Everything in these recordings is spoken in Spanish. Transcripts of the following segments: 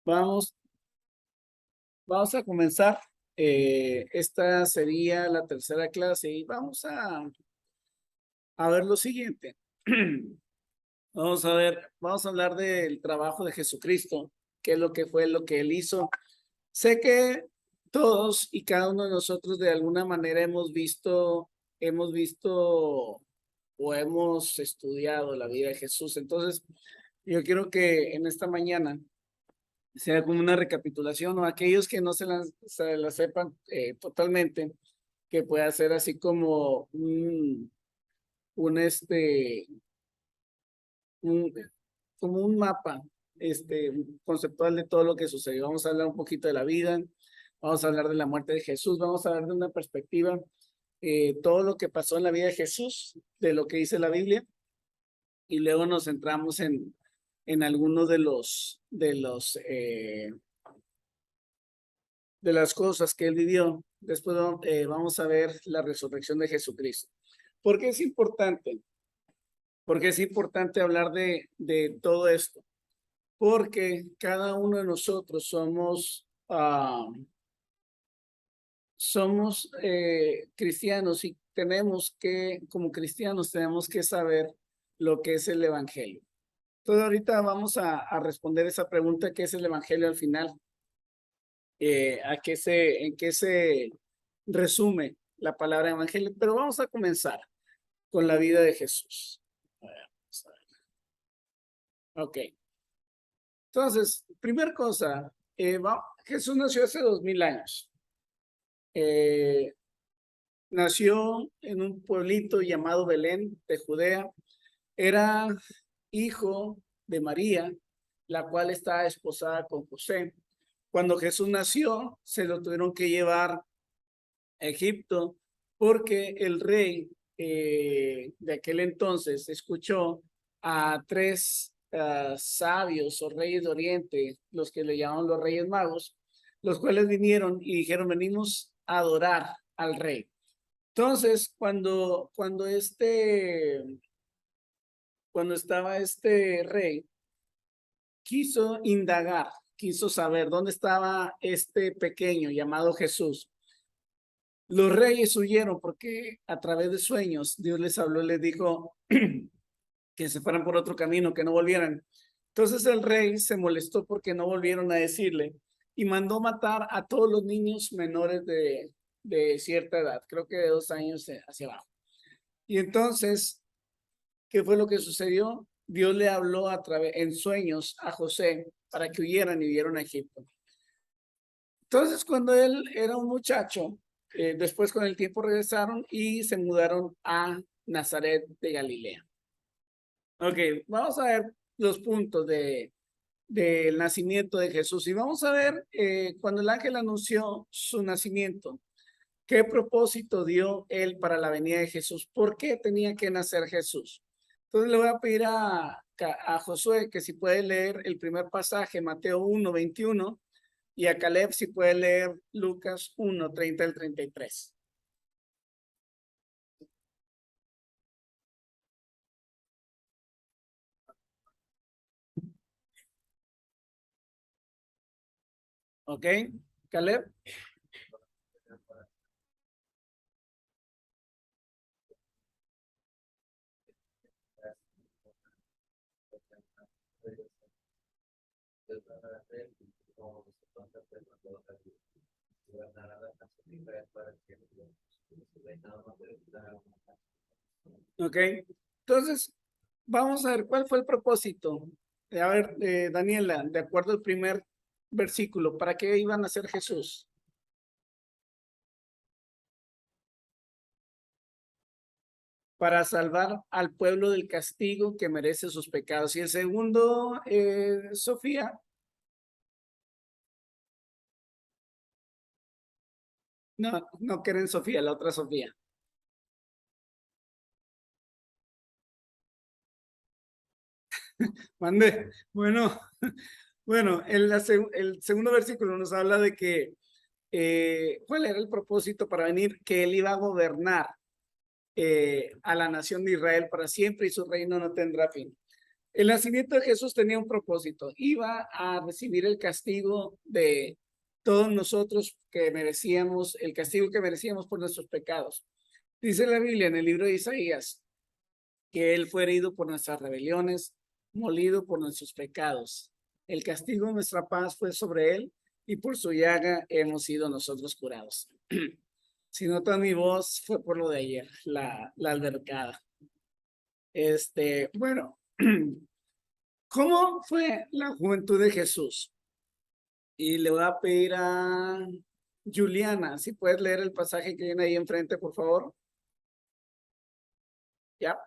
Vamos, vamos a comenzar. Esta sería la tercera clase y vamos a ver lo siguiente. Vamos a hablar del trabajo de Jesucristo, qué es lo que fue lo que él hizo. Sé que todos y cada uno de nosotros de alguna manera hemos visto o hemos estudiado la vida de Jesús. Entonces, yo quiero que en esta mañana sea como una recapitulación o aquellos que no se la sepan totalmente, que pueda ser así como un un- como un mapa conceptual de todo lo que sucedió. Vamos a hablar un poquito de la vida, vamos a hablar de la muerte de Jesús, vamos a hablar de una perspectiva, todo lo que pasó en la vida de Jesús, de lo que dice la Biblia, y luego nos centramos en algunos de las cosas que él vivió. Después vamos a ver la resurrección de Jesucristo. ¿Por qué es importante? Porque es importante hablar de todo esto. Porque cada uno de nosotros somos cristianos y como cristianos, tenemos que saber lo que es el Evangelio. Entonces, ahorita vamos a responder esa pregunta: ¿qué es el Evangelio al final? En qué se resume la palabra evangelio, pero vamos a comenzar con la vida de Jesús. Vamos a ver. Ok, entonces, primera cosa, Jesús nació hace 2000 años. Eh, Nació en un pueblito llamado Belén de Judea. Era hijo de María, la cual estaba esposada con José. Cuando Jesús nació, se lo tuvieron que llevar a Egipto porque el rey de aquel entonces escuchó a tres sabios o reyes de Oriente, los que le llamaban los Reyes Magos, los cuales vinieron y dijeron: venimos a adorar al rey. Entonces, cuando estaba este rey, quiso indagar, quiso saber dónde estaba este pequeño llamado Jesús. Los reyes huyeron porque a través de sueños Dios les habló y les dijo que se fueran por otro camino, que no volvieran. Entonces el rey se molestó porque no volvieron a decirle y mandó matar a todos los niños menores de cierta edad, creo que de 2 años hacia abajo. Y entonces, ¿qué fue lo que sucedió? Dios le habló en sueños a José para que huyeran y vieron a Egipto. Entonces, cuando él era un muchacho, después con el tiempo regresaron y se mudaron a Nazaret de Galilea. Ok, vamos a ver los puntos del nacimiento de Jesús y vamos a ver cuando el ángel anunció su nacimiento, qué propósito dio él para la venida de Jesús, por qué tenía que nacer Jesús. Entonces le voy a pedir a Josué que si puede leer el primer pasaje, Mateo 1:21, y a Caleb si puede leer Lucas 1:30 al 33. ¿Ok? Caleb. Ok, entonces vamos a ver cuál fue el propósito. A ver, Daniela, de acuerdo al primer versículo, ¿para qué iban a ser Jesús? Para salvar al pueblo del castigo que merece sus pecados. Y el segundo, Sofía. No, no quieren Sofía, la otra Sofía. Mande. Bueno, bueno, el segundo versículo nos habla de que cuál era el propósito para venir, que él iba a gobernar a la nación de Israel para siempre y su reino no tendrá fin. El nacimiento de Jesús tenía un propósito. Iba a recibir el castigo de todos nosotros que merecíamos, el castigo que merecíamos por nuestros pecados. Dice la Biblia en el libro de Isaías que Él fue herido por nuestras rebeliones, molido por nuestros pecados. El castigo de nuestra paz fue sobre Él y por su llaga hemos sido nosotros curados. Si notan mi voz, fue por lo de ayer, la albercada. Bueno, ¿cómo fue la juventud de Jesús? Y le voy a pedir a Juliana, si puedes leer el pasaje que viene ahí enfrente, por favor. Ya.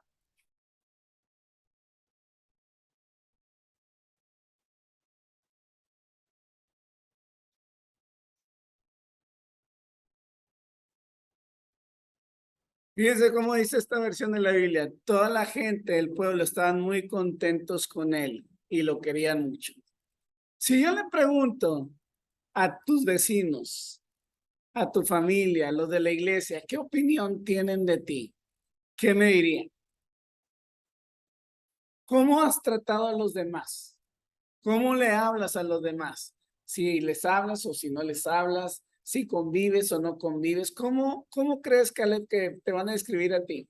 Fíjense cómo dice esta versión de la Biblia. Toda la gente del pueblo estaban muy contentos con él y lo querían mucho. Si yo le pregunto a tus vecinos, a tu familia, a los de la iglesia, ¿qué opinión tienen de ti? ¿Qué me dirían? ¿Cómo has tratado a los demás? ¿Cómo le hablas a los demás? Si les hablas o si no les hablas, si convives o no convives, ¿cómo crees, Caleb, que te van a describir a ti?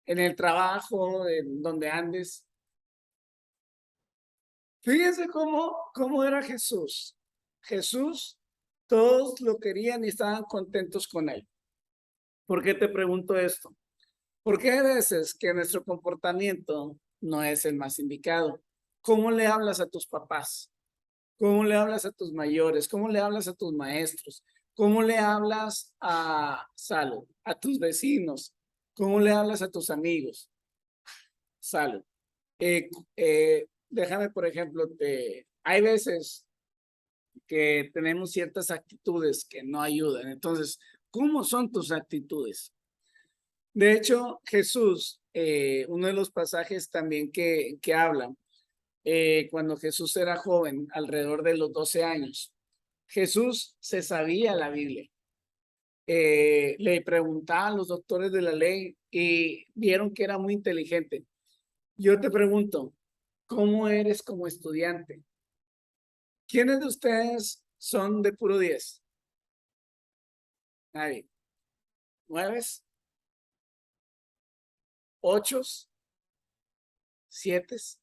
En el trabajo, en donde andes. Fíjense cómo era Jesús. Jesús, todos lo querían y estaban contentos con él. ¿Por qué te pregunto esto? Porque hay veces que nuestro comportamiento no es el más indicado. ¿Cómo le hablas a tus papás? ¿Cómo le hablas a tus mayores? ¿Cómo le hablas a tus maestros? ¿Cómo le hablas a Salud, a tus vecinos? ¿Cómo le hablas a tus amigos? Salud. Déjame, por ejemplo, hay veces que tenemos ciertas actitudes que no ayudan. Entonces, ¿cómo son tus actitudes? De hecho, Jesús, uno de los pasajes también que habla, cuando Jesús era joven, alrededor de los 12 años, Jesús se sabía la Biblia. Le preguntaban a los doctores de la ley y vieron que era muy inteligente. Yo te pregunto, ¿cómo eres como estudiante? ¿Quiénes de ustedes son de puro 10? Nadie. ¿9? ¿8? ¿7?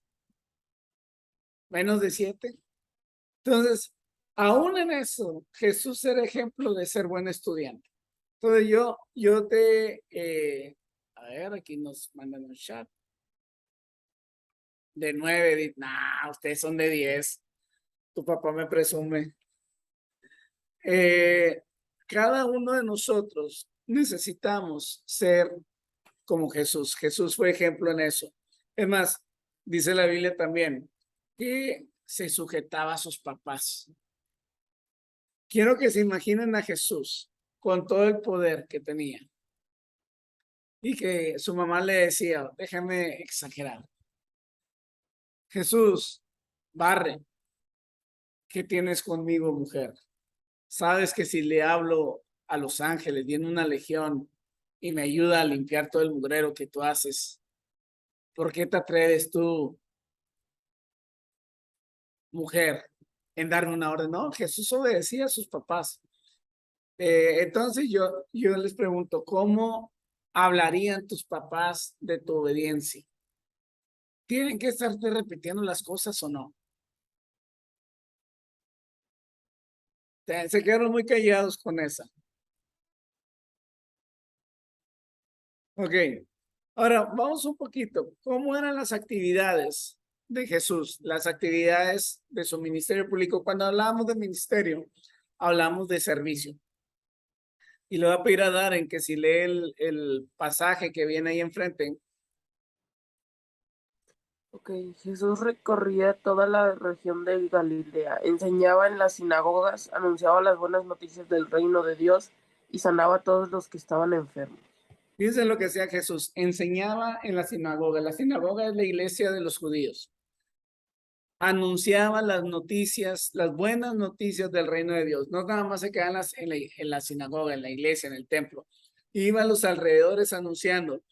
¿Menos de 7? Entonces, aún en eso, Jesús era ejemplo de ser buen estudiante. Entonces, a ver, aquí nos mandan un chat. De 9, nah, ustedes son de 10. Tu papá me presume. Cada uno de nosotros necesitamos ser como Jesús. Jesús fue ejemplo en eso. Es más, dice la Biblia también que se sujetaba a sus papás. Quiero que se imaginen a Jesús con todo el poder que tenía y que su mamá le decía, déjame exagerar, Jesús, barre, ¿qué tienes conmigo, mujer? Sabes que si le hablo a los ángeles, viene una legión y me ayuda a limpiar todo el mugrero que tú haces. ¿Por qué te atreves tú, mujer, en darme una orden? No, Jesús obedecía a sus papás. Entonces yo les pregunto, ¿cómo hablarían tus papás de tu obediencia? ¿Tienen que estarte repitiendo las cosas o no? Se quedaron muy callados con esa. Ok. Ahora, vamos un poquito. ¿Cómo eran las actividades de Jesús? Las actividades de su ministerio público. Cuando hablamos de ministerio, hablamos de servicio. Y le voy a pedir a Darren que si lee el pasaje que viene ahí enfrente. Ok, Jesús recorría toda la región de Galilea, enseñaba en las sinagogas, anunciaba las buenas noticias del reino de Dios y sanaba a todos los que estaban enfermos. Fíjense lo que hacía Jesús. Enseñaba en la sinagoga. La sinagoga es la iglesia de los judíos. Anunciaba las noticias, las buenas noticias del reino de Dios. No nada más se quedaban en la sinagoga, en la iglesia, en el templo. Iba a los alrededores anunciando.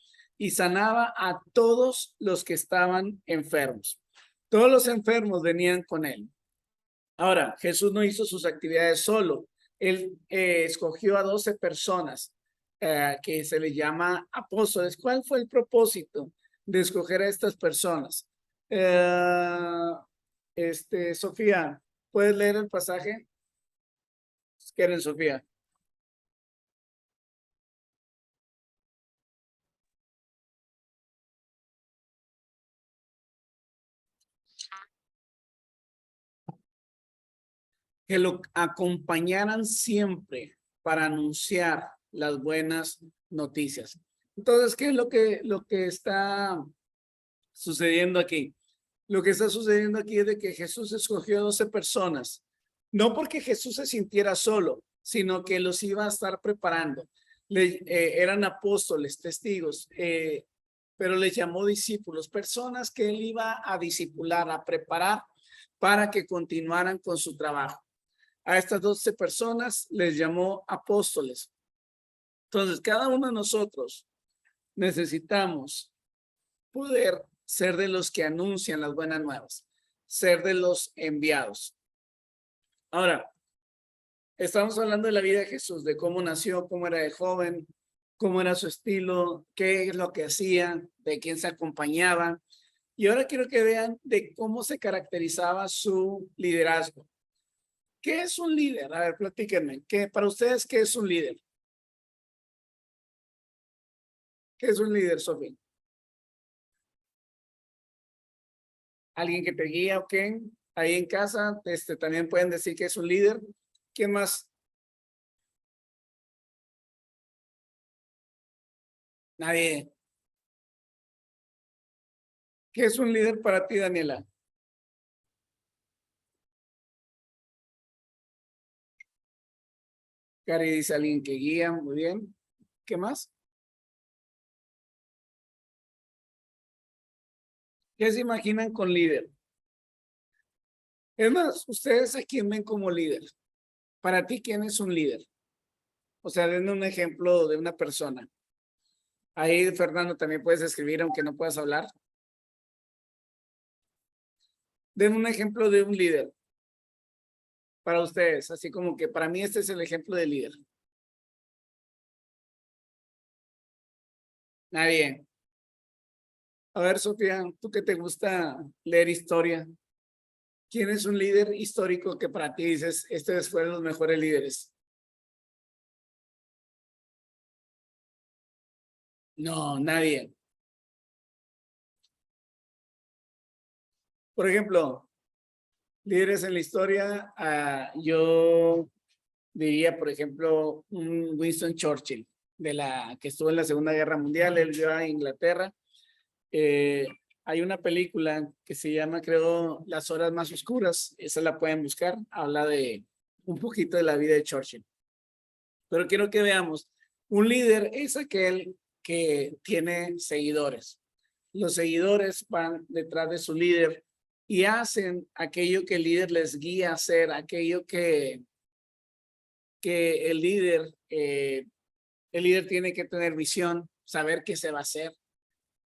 y sanaba a todos los que estaban enfermos. Todos los enfermos venían con él. Ahora, Jesús no hizo sus actividades solo. Él escogió a 12 personas que se les llama apóstoles. ¿Cuál fue el propósito de escoger a estas personas? Sofía, ¿puedes leer el pasaje? Si quieren, Sofía. Que lo acompañaran siempre para anunciar las buenas noticias. Entonces, ¿qué es lo que está sucediendo aquí? Lo que está sucediendo aquí es de que Jesús escogió a 12 personas, no porque Jesús se sintiera solo, sino que los iba a estar preparando. Eran apóstoles, testigos, pero les llamó discípulos, personas que él iba a discipular, a preparar para que continuaran con su trabajo. A estas 12 personas les llamó apóstoles. Entonces, cada uno de nosotros necesitamos poder ser de los que anuncian las buenas nuevas, ser de los enviados. Ahora, estamos hablando de la vida de Jesús, de cómo nació, cómo era de joven, cómo era su estilo, qué es lo que hacía, de quién se acompañaba. Y ahora quiero que vean de cómo se caracterizaba su liderazgo. ¿Qué es un líder? A ver, platíquenme. Para ustedes, ¿qué es un líder? ¿Qué es un líder, Sofía? ¿Alguien que te guía o qué? Ahí en casa, también pueden decir que es un líder. ¿Quién más? Nadie. ¿Qué es un líder para ti, Daniela? Cari dice alguien que guía, muy bien. ¿Qué más? ¿Qué se imaginan con líder? Es más, ustedes a quién ven como líder. Para ti, ¿quién es un líder? O sea, denme un ejemplo de una persona. Ahí, Fernando, también puedes escribir, aunque no puedas hablar. Denme un ejemplo de un líder para ustedes, así como que para mí este es el ejemplo de líder. Nadie. A ver, Sofía, tú que te gusta leer historia, ¿quién es un líder histórico que para ti dices, estos fueron los mejores líderes? No, nadie. Por ejemplo, líderes en la historia, yo diría, por ejemplo, un Winston Churchill, que estuvo en la Segunda Guerra Mundial, él vio a Inglaterra. Hay una película que se llama, creo, Las horas más oscuras, esa la pueden buscar, habla de un poquito de la vida de Churchill. Pero quiero que veamos, un líder es aquel que tiene seguidores. Los seguidores van detrás de su líder y hacen aquello que el líder les guía a hacer, aquello que el líder tiene que tener visión, saber qué se va a hacer.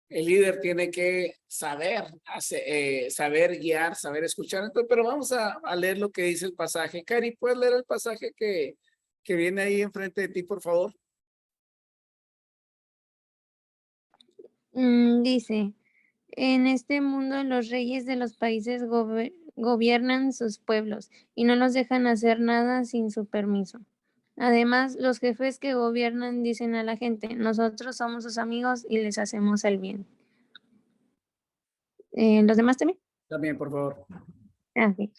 El líder tiene que saber guiar, saber escuchar. Entonces, pero vamos a leer lo que dice el pasaje. Cari, ¿puedes leer el pasaje que viene ahí enfrente de ti, por favor? Dice, en este mundo los reyes de los países gobiernan sus pueblos y no los dejan hacer nada sin su permiso. Además, los jefes que gobiernan dicen a la gente, nosotros somos sus amigos y les hacemos el bien. ¿Los demás también? También, por favor. Ok.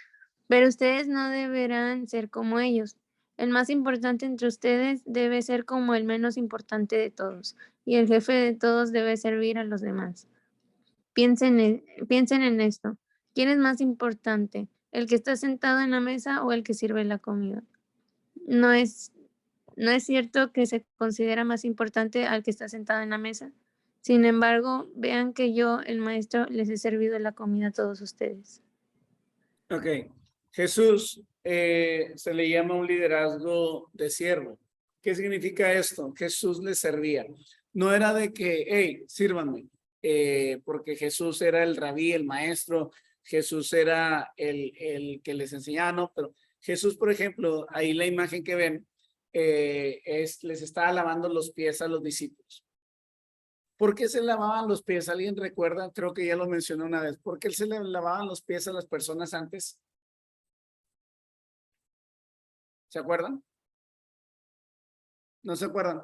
Pero ustedes no deberán ser como ellos. El más importante entre ustedes debe ser como el menos importante de todos, y el jefe de todos debe servir a los demás. Piensen en esto. ¿Quién es más importante? ¿El que está sentado en la mesa o el que sirve la comida? ¿No es, no es cierto que se considera más importante al que está sentado en la mesa? Sin embargo, vean que yo, el maestro, les he servido la comida a todos ustedes. Ok. Jesús se le llama un liderazgo de siervo. ¿Qué significa esto? Jesús le servía. No era de que, hey, sírvanme, porque Jesús era el rabí, el maestro, Jesús era el que les enseñaba, no, pero Jesús, por ejemplo, ahí la imagen que ven, les estaba lavando los pies a los discípulos. ¿Por qué se lavaban los pies? ¿Alguien recuerda? Creo que ya lo mencioné una vez. ¿Por qué él se le lavaban los pies a las personas antes? ¿Se acuerdan? ¿No se acuerdan?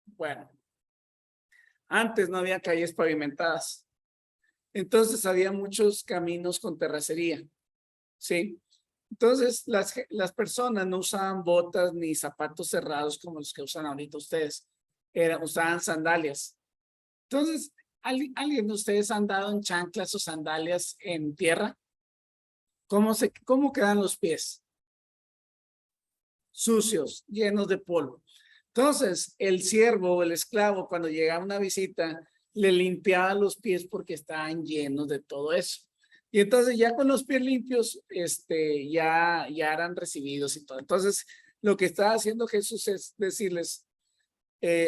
Bueno, antes no había calles pavimentadas. Entonces había muchos caminos con terracería. ¿Sí? Entonces las personas no usaban botas ni zapatos cerrados como los que usan ahorita ustedes. Usaban sandalias. Entonces, ¿alguien de ustedes ha andado en chanclas o sandalias en tierra? ¿Cómo quedan los pies? Sucios, llenos de polvo. Entonces, el siervo o el esclavo, cuando llegaba una visita, le limpiaba los pies porque estaban llenos de todo eso. Y entonces ya con los pies limpios, ya eran recibidos y todo. Entonces, lo que está haciendo Jesús es decirles,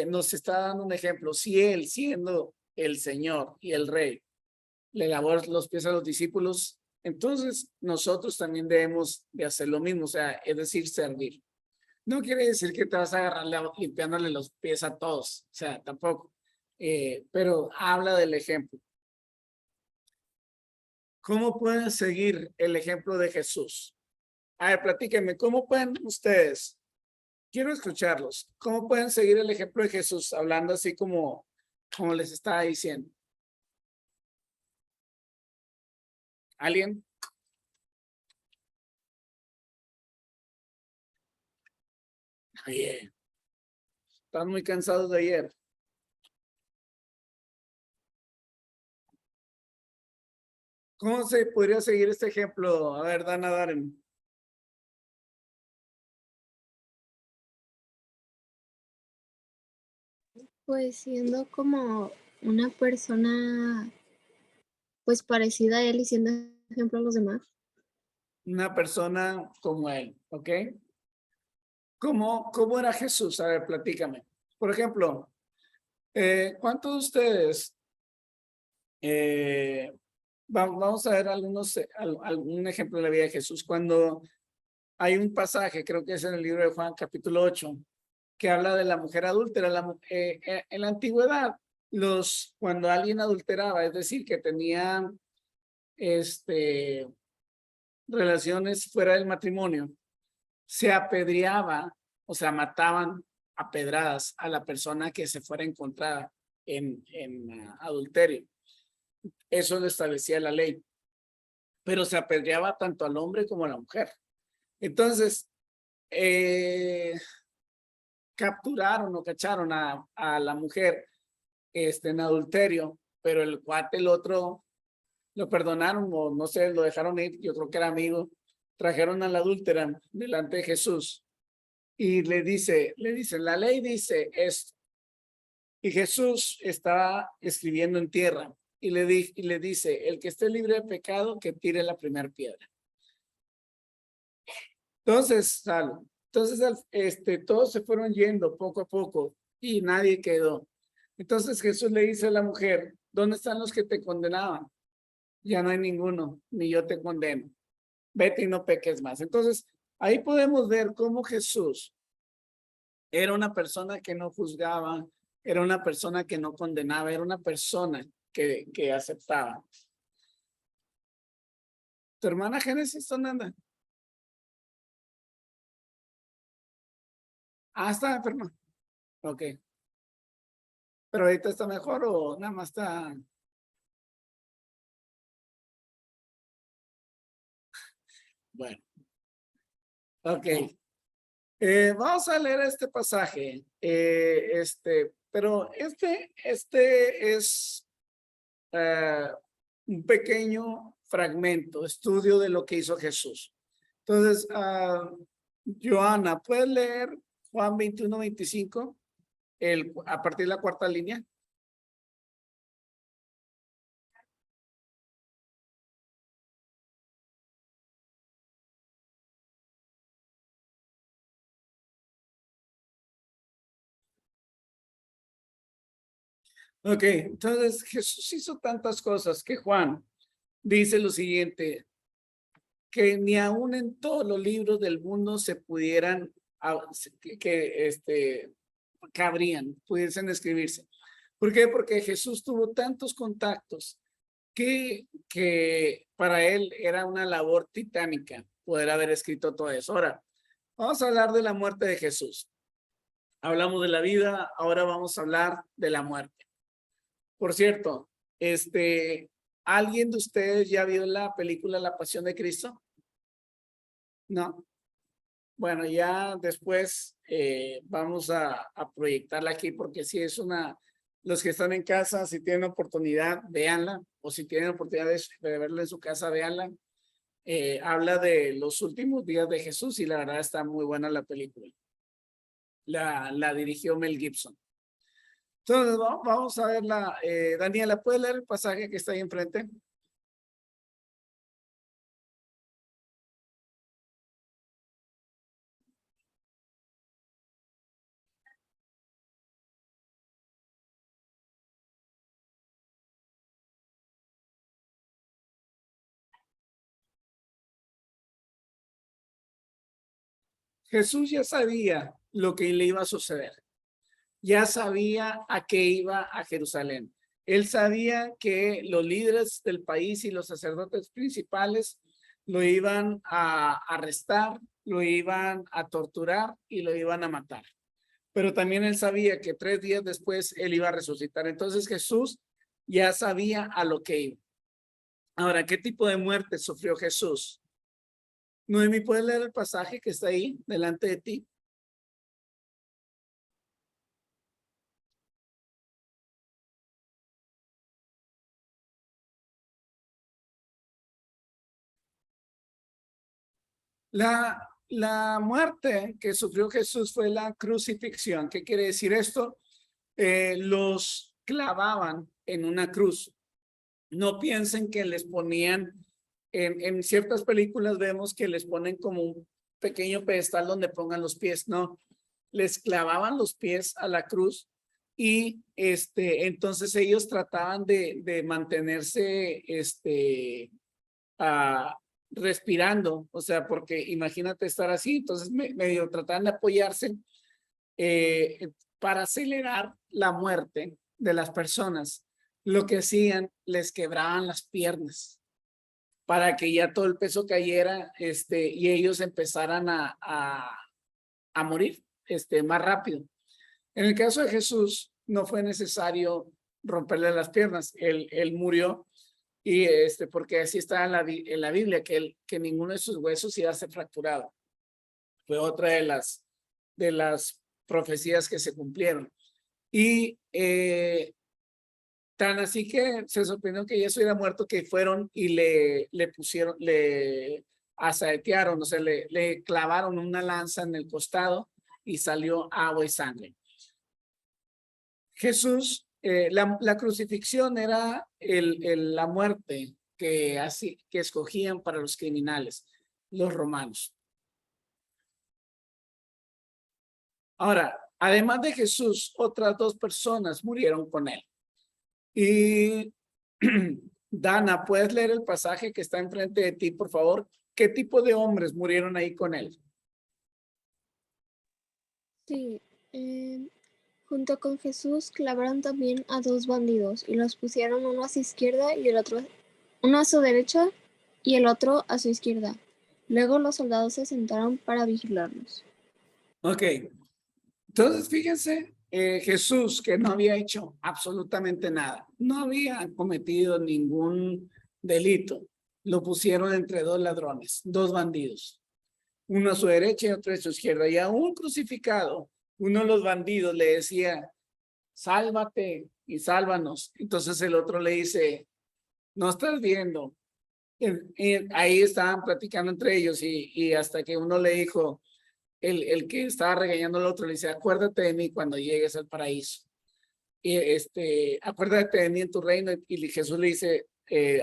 nos está dando un ejemplo. Si él, siendo el Señor y el Rey, le lavó los pies a los discípulos, entonces nosotros también debemos de hacer lo mismo, o sea, es decir, servir. No quiere decir que te vas a agarrar limpiándole los pies a todos, o sea, tampoco. Pero habla del ejemplo. ¿Cómo pueden seguir el ejemplo de Jesús? A ver, platíquenme, ¿cómo pueden ustedes? Quiero escucharlos. ¿Cómo pueden seguir el ejemplo de Jesús hablando así como les estaba diciendo? ¿Alguien? Oye, están muy cansados de ayer. ¿Cómo se podría seguir este ejemplo? A ver, Dana Darren. Pues siendo como una persona pues parecida a él y siendo ejemplo a los demás. Una persona como él, ¿ok? ¿Cómo era Jesús? A ver, platícame. Por ejemplo, ¿cuántos de ustedes vamos a ver algún ejemplo de la vida de Jesús? Cuando hay un pasaje, creo que es en el libro de Juan, capítulo 8, que habla de la mujer adúltera. En la antigüedad, cuando alguien adulteraba, es decir, que tenía relaciones fuera del matrimonio, se apedreaba, o sea, mataban a pedradas a la persona que se fuera encontrada en adulterio. Eso lo establecía la ley, pero se apedreaba tanto al hombre como a la mujer. Entonces, capturaron o cacharon a la mujer en adulterio, pero el cuate, el otro, lo perdonaron o no sé, lo dejaron ir, yo creo que era amigo, trajeron a la adúltera delante de Jesús y le dice, la ley dice esto. Y Jesús estaba escribiendo en tierra y le dice, el que esté libre de pecado, que tire la primera piedra. Entonces, todos se fueron yendo poco a poco y nadie quedó. Entonces Jesús le dice a la mujer, ¿dónde están los que te condenaban? Ya no hay ninguno, ni yo te condeno. Vete y no peques más. Entonces, ahí podemos ver cómo Jesús era una persona que no juzgaba, era una persona que no condenaba, era una persona que aceptaba. ¿Tu hermana Génesis dónde anda? Ah, está enferma. Ok. ¿Pero ahorita está mejor o nada más está? Bueno, ok. Vamos a leer este pasaje. Pero este es un pequeño fragmento, estudio de lo que hizo Jesús. Entonces, Joana, ¿puedes leer Juan 21-25 a partir de la cuarta línea? Ok, entonces Jesús hizo tantas cosas que Juan dice lo siguiente, que ni aún en todos los libros del mundo se pudieran, cabrían, pudiesen escribirse. ¿Por qué? Porque Jesús tuvo tantos contactos que para él era una labor titánica poder haber escrito todo eso. Ahora, vamos a hablar de la muerte de Jesús. Hablamos de la vida, ahora vamos a hablar de la muerte. Por cierto, ¿alguien de ustedes ya vio la película La Pasión de Cristo? No. Bueno, ya después vamos a proyectarla aquí porque sí es los que están en casa, si tienen oportunidad, véanla, o si tienen oportunidad de verla en su casa, véanla. Habla de los últimos días de Jesús y la verdad está muy buena la película. La dirigió Mel Gibson. Entonces, vamos a verla. Daniela, ¿puedes leer el pasaje que está ahí enfrente? Jesús ya sabía lo que le iba a suceder. Ya sabía a qué iba a Jerusalén. Él sabía que los líderes del país y los sacerdotes principales lo iban a arrestar, lo iban a torturar y lo iban a matar. Pero también él sabía que 3 días después él iba a resucitar. Entonces Jesús ya sabía a lo que iba. Ahora, ¿qué tipo de muerte sufrió Jesús? Noemí, ¿puedes leer el pasaje que está ahí delante de ti? La muerte que sufrió Jesús fue la crucifixión. ¿Qué quiere decir esto? Los clavaban en una cruz. No piensen que les ponían, en ciertas películas vemos que les ponen como un pequeño pedestal donde pongan los pies. No, les clavaban los pies a la cruz y entonces ellos trataban de mantenerse respirando, o sea, porque imagínate estar así, entonces medio trataban de apoyarse para acelerar la muerte de las personas. Lo que hacían, les quebraban las piernas para que ya todo el peso cayera y ellos empezaran a morir más rápido. En el caso de Jesús, no fue necesario romperle las piernas, él murió y porque así está en la Biblia, que ninguno de sus huesos iba a ser fracturado. Fue otra de las profecías que se cumplieron. Y tan así que se sorprendió que Jesús hubiera muerto que fueron y le pusieron, le asaetearon, o sea, le clavaron una lanza en el costado y salió agua y sangre. Jesús, la crucifixión era la muerte que escogían para los criminales, los romanos. Ahora, además de Jesús, otras 2 personas murieron con él. Y Dana, ¿puedes leer el pasaje que está enfrente de ti, por favor? ¿Qué tipo de hombres murieron ahí con él? Sí, junto con Jesús clavaron también a 2 bandidos y los pusieron uno a su izquierda y el otro, uno a su derecha y el otro a su izquierda. Luego los soldados se sentaron para vigilarlos. Ok, entonces fíjense, Jesús, que no había hecho absolutamente nada, no había cometido ningún delito, lo pusieron entre 2 ladrones, 2 bandidos, uno a su derecha y otro a su izquierda, y a un crucificado, uno de los bandidos le decía, sálvate y sálvanos. Entonces el otro le dice, no estás viendo. Ahí estaban platicando entre ellos y hasta que uno le dijo, el que estaba regañando al otro le dice, acuérdate de mí cuando llegues al paraíso. Y acuérdate de mí en tu reino. Y Jesús le dice,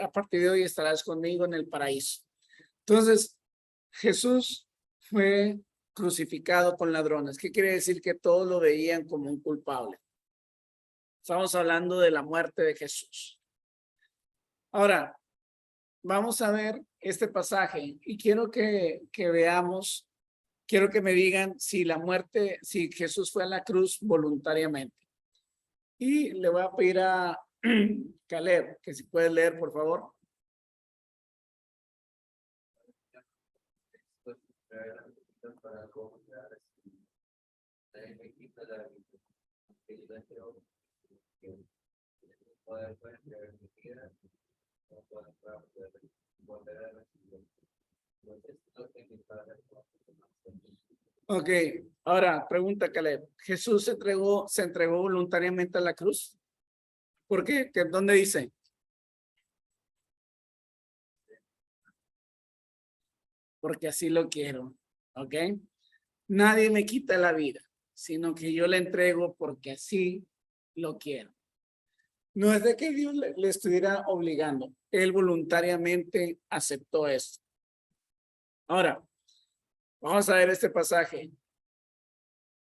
a partir de hoy estarás conmigo en el paraíso. Entonces, Jesús fue crucificado con ladrones. ¿Qué quiere decir? Que todos lo veían como un culpable. Estamos hablando de la muerte de Jesús. Ahora, vamos a ver este pasaje y quiero que veamos, quiero que me digan si si Jesús fue a la cruz voluntariamente. Y le voy a pedir a Caleb que si puede leer, por favor. Ok, ahora pregunta Caleb, ¿Jesús se entregó voluntariamente a la cruz? ¿Por qué? ¿Dónde dice? Porque así lo quiero, ¿ok? Nadie me quita la vida, sino que yo le entrego porque así lo quiero. No es de que Dios le estuviera obligando, él voluntariamente aceptó esto. Ahora, vamos a ver este pasaje.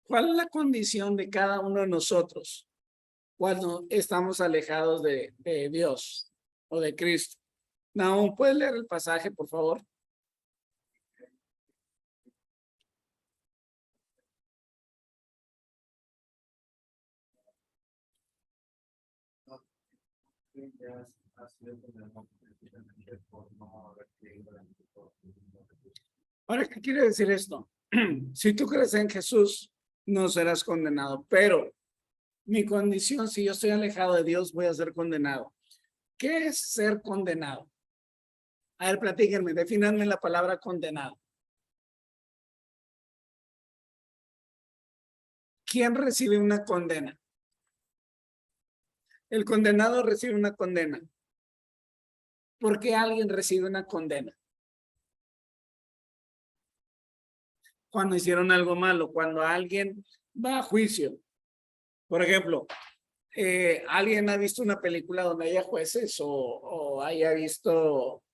¿Cuál es la condición de cada uno de nosotros cuando estamos alejados de Dios o de Cristo? No, ¿puedes leer el pasaje, por favor? Ahora, ¿qué quiere decir esto? Si tú crees en Jesús, no serás condenado, pero mi condición, si yo estoy alejado de Dios, voy a ser condenado. ¿Qué es ser condenado? A ver, platíquenme, defínanme la palabra condenado. ¿Quién recibe una condena? El condenado recibe una condena. ¿Por qué alguien recibe una condena? Cuando hicieron algo malo, cuando alguien va a juicio. Por ejemplo, ¿alguien ha visto una película donde haya jueces o haya visto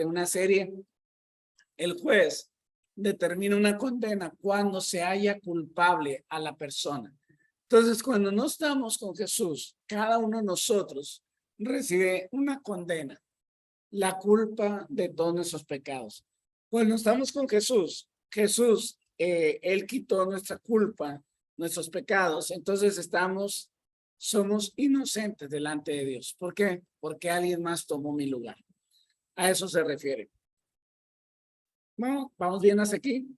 una serie? El juez determina una condena cuando se haya culpable a la persona. Entonces, cuando no estamos con Jesús, cada uno de nosotros recibe una condena, la culpa de todos nuestros pecados. Cuando estamos con Jesús, Él quitó nuestra culpa, nuestros pecados, entonces somos inocentes delante de Dios. ¿Por qué? Porque alguien más tomó mi lugar. A eso se refiere. Bueno, ¿vamos bien hasta aquí?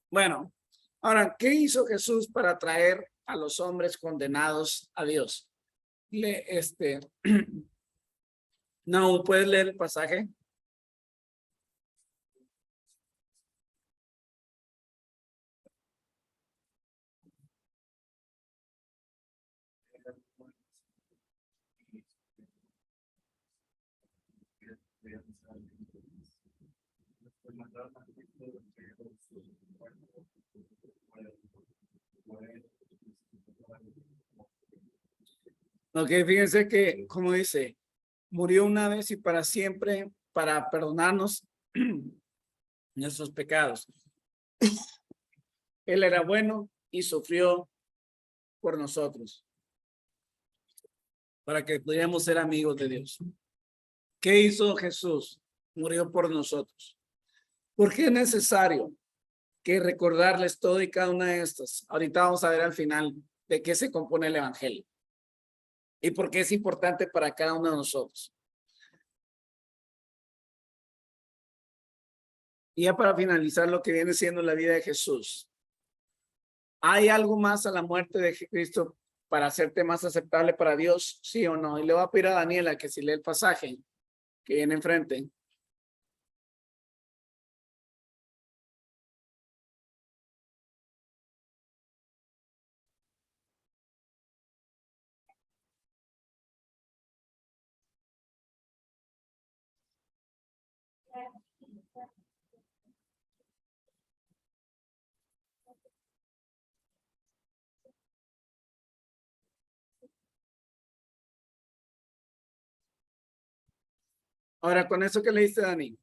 Bueno, ahora, ¿qué hizo Jesús para traer a los hombres condenados a Dios? No, ¿puedes leer el pasaje? Ok, fíjense que, como dice, murió una vez y para siempre para perdonarnos nuestros pecados. Él era bueno y sufrió por nosotros para que pudiéramos ser amigos de Dios. ¿Qué hizo Jesús? Murió por nosotros. ¿Por qué es necesario que recordarles todo y cada una de estas? Ahorita vamos a ver al final de qué se compone el evangelio y por qué es importante para cada uno de nosotros. Y ya para finalizar lo que viene siendo la vida de Jesús. ¿Hay algo más a la muerte de Cristo para hacerte más aceptable para Dios? ¿Sí o no? Y le voy a pedir a Daniela que si lee el pasaje que viene enfrente. Ahora, con eso que leíste, Dani,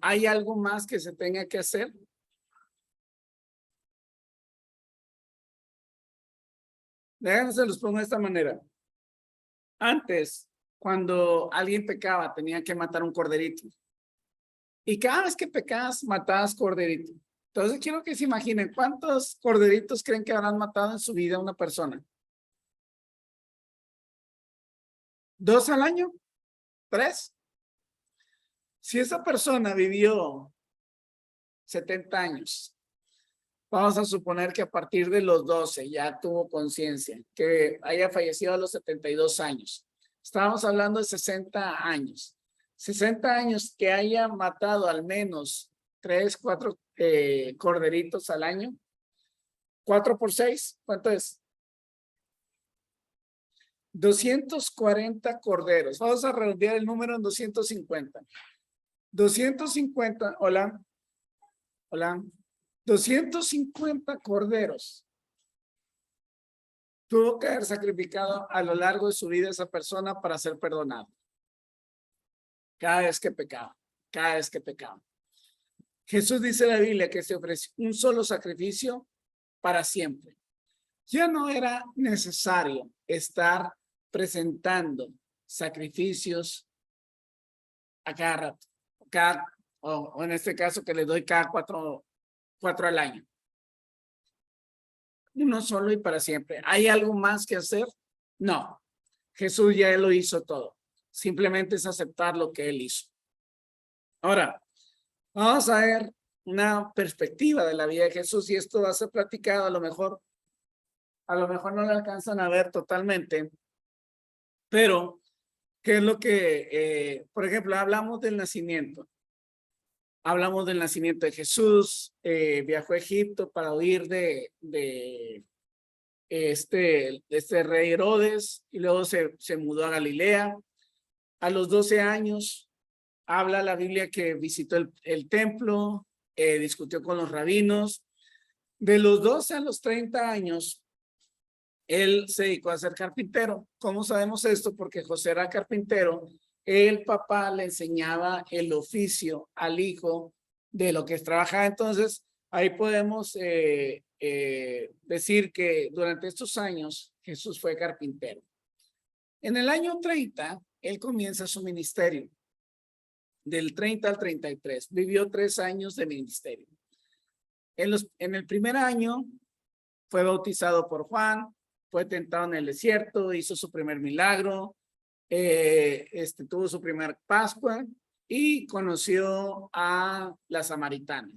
¿hay algo más que se tenga que hacer? Déjenme se los pongo de esta manera. Antes, cuando alguien pecaba, tenía que matar un corderito. Y cada vez que pecabas, matabas corderito. Entonces quiero que se imaginen cuántos corderitos creen que habrán matado en su vida una persona. ¿2 al año? ¿3? Si esa persona vivió 70 años, vamos a suponer que a partir de los 12 ya tuvo conciencia, que haya fallecido a los 72 años. Estábamos hablando de 60 años. 60 años que haya matado al menos 3, 4 corderitos al año. 4 por 6, ¿cuánto es? 240 corderos. Vamos a redondear el número en 250. 250, hola. Hola. 250 corderos tuvo que haber sacrificado a lo largo de su vida esa persona para ser perdonado. Cada vez que pecaba, cada vez que pecaba. Jesús dice en la Biblia que se ofreció un solo sacrificio para siempre. Ya no era necesario estar presentando sacrificios a cada rato, o en este caso que le doy cada cuatro al año. Uno solo y para siempre. ¿Hay algo más que hacer? No. Jesús ya lo hizo todo. Simplemente es aceptar lo que él hizo. Ahora, vamos a ver una perspectiva de la vida de Jesús y esto va a ser platicado a lo mejor no lo alcanzan a ver totalmente, pero ¿qué es lo que, por ejemplo, hablamos del nacimiento? Hablamos del nacimiento de Jesús, viajó a Egipto para huir de este rey Herodes y luego se mudó a Galilea. A los 12 años habla la Biblia que visitó el templo, discutió con los rabinos. De los 12 a los 30 años, él se dedicó a ser carpintero. ¿Cómo sabemos esto? Porque José era carpintero. El papá le enseñaba el oficio al hijo de lo que es trabajar. Entonces, ahí podemos decir que durante estos años Jesús fue carpintero. En el año 30, él comienza su ministerio. Del 30 al 33. Vivió 3 años de ministerio. En el primer año fue bautizado por Juan, fue tentado en el desierto, hizo su primer milagro, tuvo su primer Pascua y conoció a la samaritana.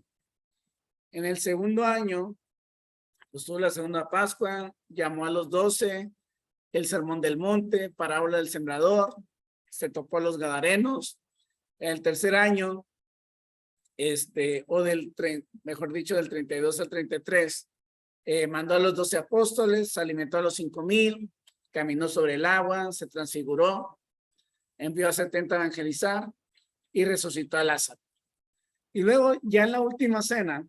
En el segundo año, pues tuvo la segunda Pascua, llamó a los 12, el sermón del monte, parábola del sembrador, se topó a los gadarenos. En el tercer año, mejor dicho, del 32 al 33, mandó a los 12 apóstoles, alimentó a los 5,000, caminó sobre el agua, se transfiguró, envió a 70 a evangelizar y resucitó a Lázaro. Y luego, ya en la última cena,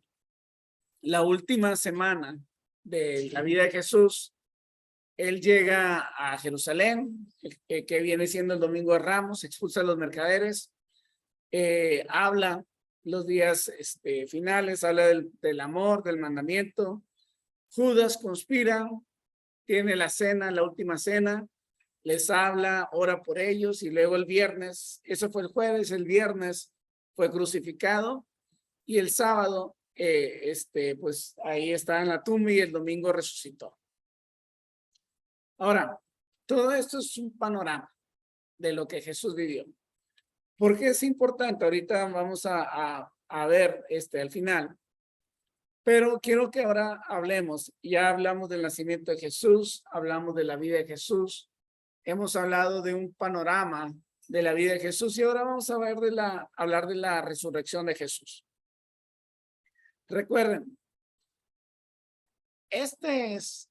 la última semana de la vida de Jesús, él llega a Jerusalén, que viene siendo el Domingo de Ramos, expulsa a los mercaderes, habla los días finales, habla del amor, del mandamiento. Judas conspira, tiene la cena, la última cena, les habla, ora por ellos y luego el viernes, eso fue el jueves, el viernes fue crucificado y el sábado, pues ahí está en la tumba y el domingo resucitó. Ahora, todo esto es un panorama de lo que Jesús vivió. ¿Por qué es importante? Ahorita vamos a ver al final. Pero quiero que ahora hablemos. Ya hablamos del nacimiento de Jesús, hablamos de la vida de Jesús. Hemos hablado de un panorama de la vida de Jesús y ahora vamos a ver hablar de la resurrección de Jesús. Recuerden, este es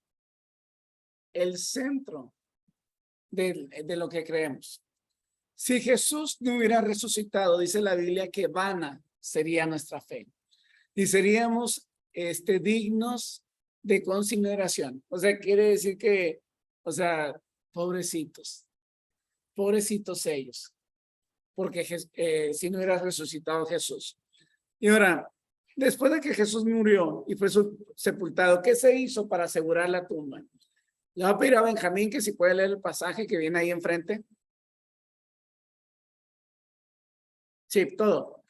el centro de lo que creemos. Si Jesús no hubiera resucitado, dice la Biblia que vana sería nuestra fe. Y seríamos dignos de consideración. O sea, quiere decir que, pobrecitos ellos, porque si no hubiera resucitado Jesús. Y ahora, después de que Jesús murió y fue sepultado, ¿qué se hizo para asegurar la tumba? Le voy a pedir a Benjamín que si puede leer el pasaje que viene ahí enfrente. Sí, todo.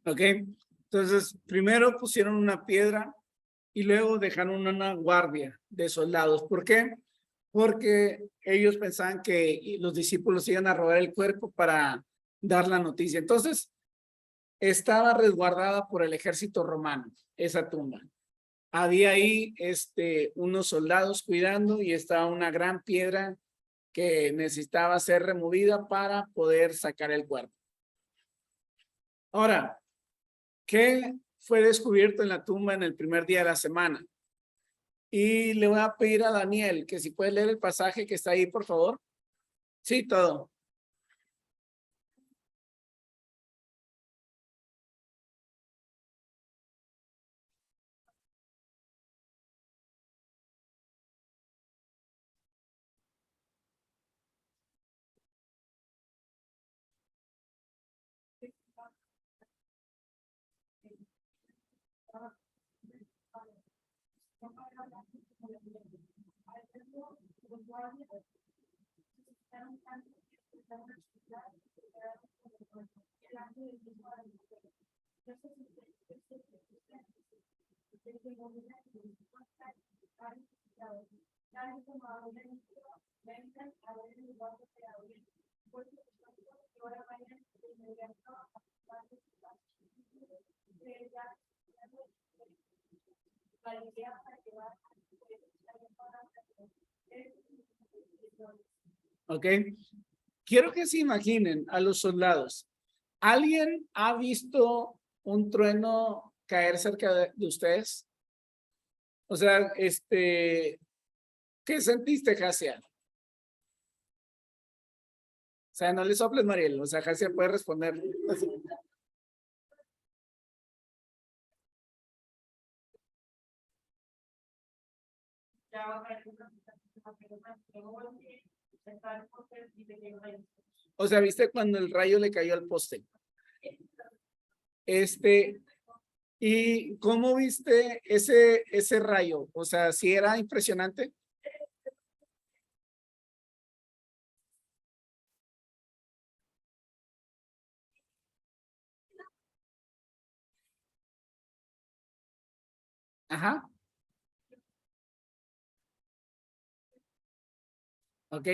Ok, entonces primero pusieron una piedra y luego dejaron una guardia de soldados. ¿Por qué? Porque ellos pensaban que los discípulos iban a robar el cuerpo para dar la noticia. Entonces, estaba resguardada por el ejército romano, esa tumba. Había ahí unos soldados cuidando y estaba una gran piedra que necesitaba ser removida para poder sacar el cuerpo. Ahora, ¿qué fue descubierto en la tumba en el primer día de la semana? Y le voy a pedir a Daniel que si puede leer el pasaje que está ahí, por favor. Sí, todo. Ok. Quiero que se imaginen a los soldados. ¿Alguien ha visto un trueno caer cerca de ustedes? O sea, ¿qué sentiste, Jasia? O sea, no le soples, Mariel. O sea, Jasia puede responder. O sea, ¿viste cuando el rayo le cayó al poste? ¿Y cómo viste ese rayo? O sea, ¿sí era impresionante? Ajá. Ok.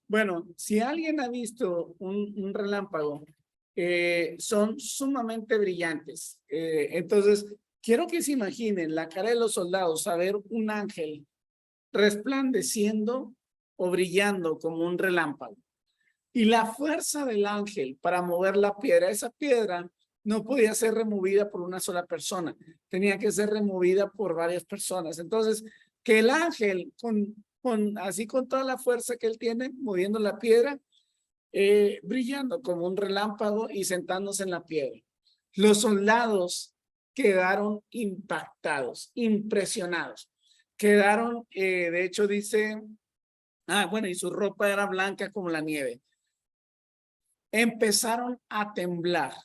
Bueno, si alguien ha visto un relámpago, son sumamente brillantes. Entonces, quiero que se imaginen la cara de los soldados a ver un ángel resplandeciendo o brillando como un relámpago. Y la fuerza del ángel para mover la piedra, esa piedra no podía ser removida por una sola persona, tenía que ser removida por varias personas. Entonces, que el ángel así con toda la fuerza que él tiene, moviendo la piedra, brillando como un relámpago y sentándose en la piedra. Los soldados quedaron impactados, impresionados. Quedaron, de hecho dice, bueno, y su ropa era blanca como la nieve. Empezaron a temblar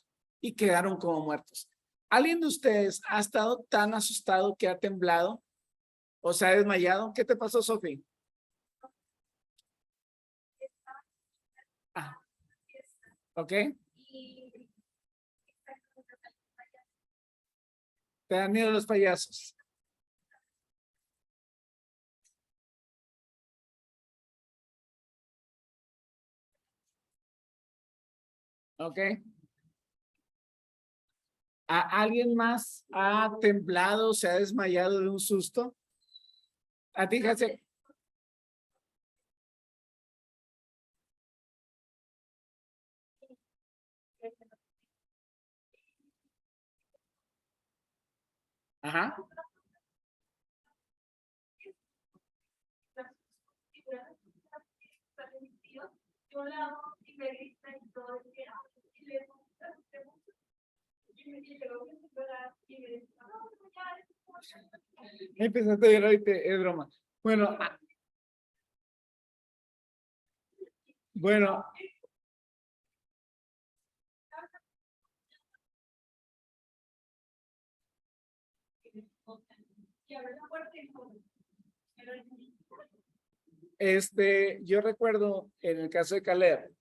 y quedaron como muertos. ¿Alguien de ustedes ha estado tan asustado que ha temblado o se ha desmayado? ¿Qué te pasó, Sofía? Ah, ok. ¿Te dan miedo los payasos? ¿Ok? ¿Alguien más ha temblado, se ha desmayado de un susto? A ti, Jase. Ajá. Empezaste a llorar y es broma. Bueno, bueno. Yo recuerdo en el caso de Caleb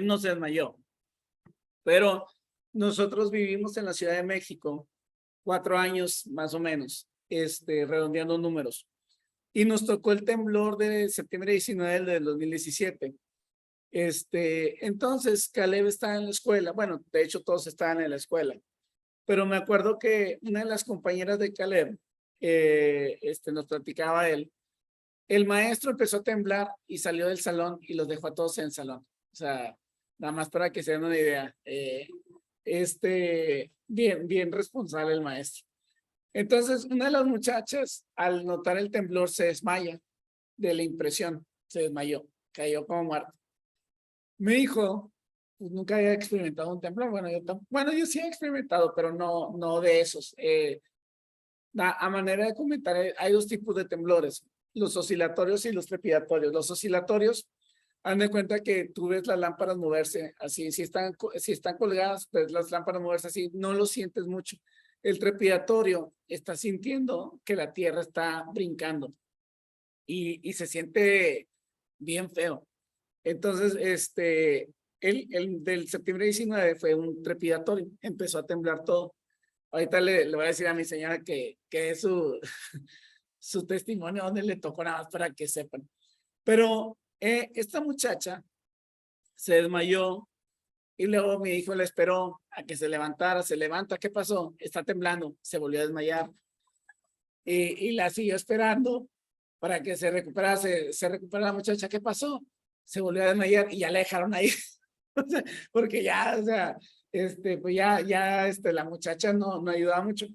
no se desmayó, pero nosotros vivimos en la Ciudad de México 4 años más o menos, redondeando números. Y nos tocó el temblor de septiembre 19 del 2017. Entonces Caleb estaba en la escuela, bueno, de hecho todos estaban en la escuela, pero me acuerdo que una de las compañeras de Caleb, nos platicaba él, el maestro empezó a temblar y salió del salón y los dejó a todos en el salón. O sea, nada más para que se den una idea. Bien responsable el maestro. Entonces, una de las muchachas, al notar el temblor, se desmaya de la impresión. Se desmayó, cayó como muerta. Mi hijo, pues nunca había experimentado un temblor. Bueno, yo sí he experimentado, pero no de esos. A manera de comentar, hay dos tipos de temblores, los oscilatorios y los trepidatorios. Los oscilatorios, haz de cuenta que tú ves las lámparas moverse así, si están colgadas, ves las lámparas moverse así, no lo sientes mucho. El trepidatorio está sintiendo que la tierra está brincando y se siente bien feo. Entonces, el del septiembre 19 fue un trepidatorio, empezó a temblar todo. Ahorita le voy a decir a mi señora que es su testimonio donde le tocó nada más para que sepan. Pero esta muchacha se desmayó y luego mi hijo le esperó a que se levantara, se levanta, ¿qué pasó? Está temblando, se volvió a desmayar y la siguió esperando para que se recuperase, se recupera la muchacha, ¿qué pasó? Se volvió a desmayar y ya la dejaron ahí, porque ya, o sea, pues ya, la muchacha no ayudaba mucho.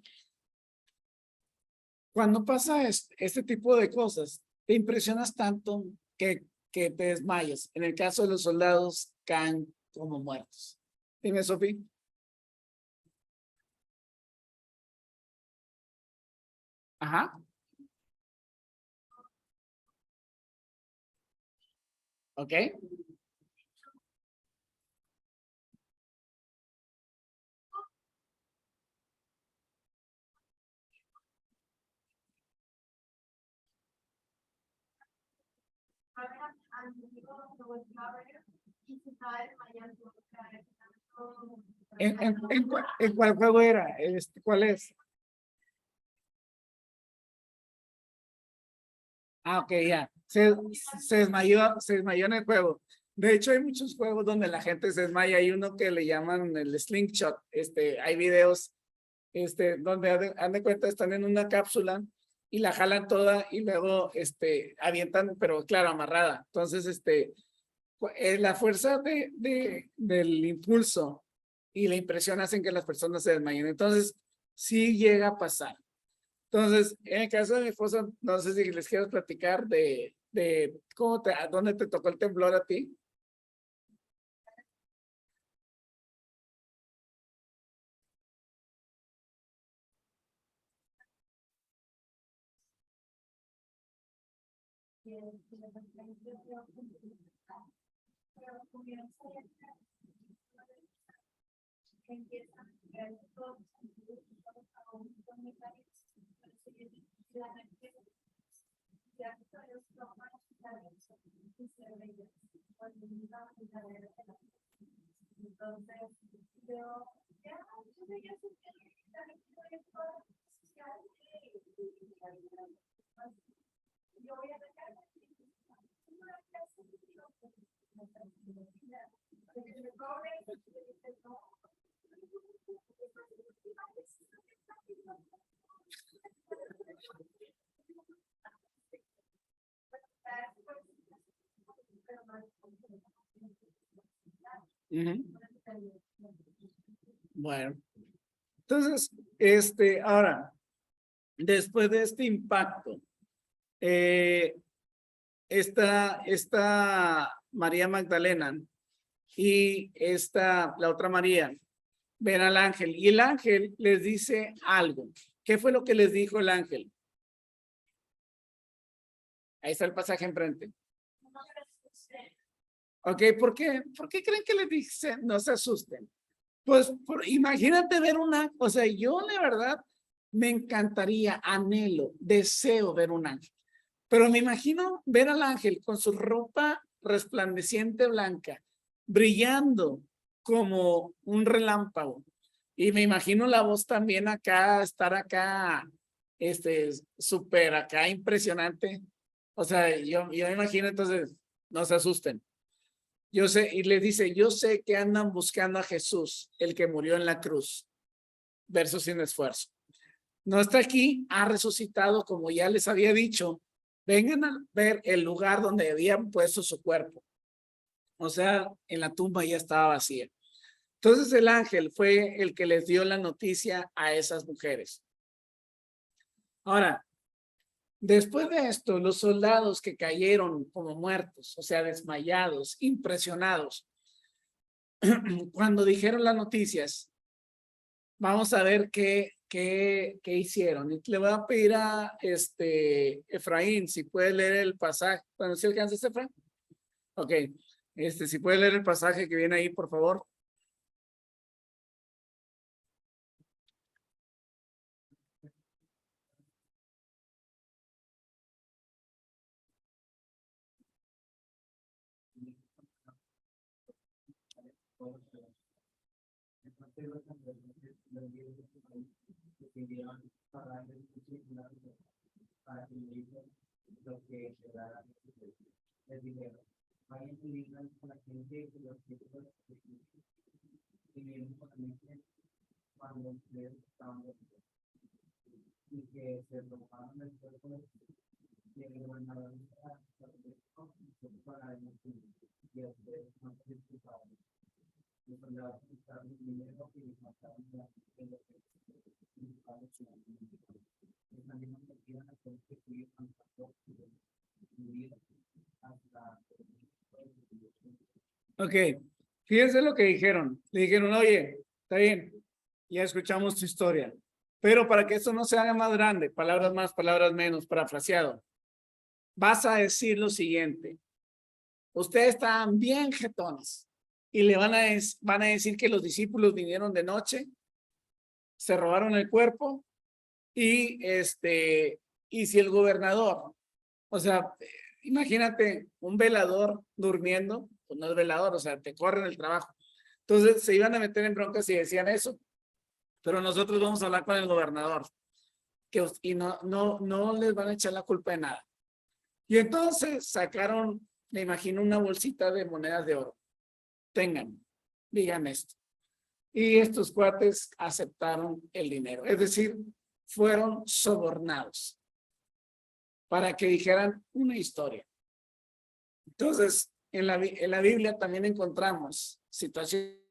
Cuando pasa este tipo de cosas, te impresionas tanto que te desmayas. En el caso de los soldados, caen como muertos. Dime, Sofía. Ajá. Ok. ¿En cuál juego era? ¿Cuál es? Ah, ok, ya. Se desmayó en el juego. De hecho, hay muchos juegos donde la gente se desmaya. Hay uno que le llaman el slingshot. Hay videos, donde han de cuenta, están en una cápsula y la jalan toda y luego, avientan, pero claro, amarrada. Entonces, la fuerza del impulso y la impresión hacen que las personas se desmayen. Entonces, sí llega a pasar. Entonces, en el caso de mi esposa, no sé si les quiero platicar de dónde te tocó el temblor a ti. Ujú. Bueno, entonces, ahora, después de este impacto, eh, esta María Magdalena y la otra María ven al ángel y el ángel les dice algo. ¿Qué fue lo que les dijo el ángel? Ahí está el pasaje enfrente. Ok, ¿por qué? ¿Por qué creen que les dice no se asusten? Pues imagínate ver o sea, yo la verdad me encantaría, anhelo, deseo ver un ángel. Pero me imagino ver al ángel con su ropa resplandeciente blanca, brillando como un relámpago. Y me imagino la voz también acá, estar acá, súper acá impresionante. O sea, yo me imagino entonces, no se asusten. Yo sé, y les dice, yo sé que andan buscando a Jesús, el que murió en la cruz, verso sin esfuerzo. No está aquí, ha resucitado, como ya les había dicho. Vengan a ver el lugar donde habían puesto su cuerpo. O sea, en la tumba ya estaba vacía. Entonces el ángel fue el que les dio la noticia a esas mujeres. Ahora, después de esto, los soldados que cayeron como muertos, o sea, desmayados, impresionados, cuando dijeron las noticias, vamos a ver qué hicieron. Y le voy a pedir a Efraín, si puede leer el pasaje. Bueno, ¿sí alcanza Efraín? Ok. Si puede leer el pasaje que viene ahí, por favor. Ok. Fíjense lo que dijeron. Le dijeron, oye, está bien, ya escuchamos tu historia. Pero para que esto no se haga más grande, palabras más, palabras menos, parafraseado, vas a decir lo siguiente. Ustedes estaban bien jetones y le van a decir que los discípulos vinieron de noche, se robaron el cuerpo y y si el gobernador, o sea, imagínate un velador durmiendo, pues no es velador, o sea, te corren el trabajo. Entonces se iban a meter en broncas si decían eso, pero nosotros vamos a hablar con el gobernador y no les van a echar la culpa de nada. Y entonces sacaron, me imagino, una bolsita de monedas de oro. Tengan, digan esto. Y estos cuates aceptaron el dinero. Es decir, fueron sobornados para que dijeran una historia. Entonces, en la Biblia también encontramos situaciones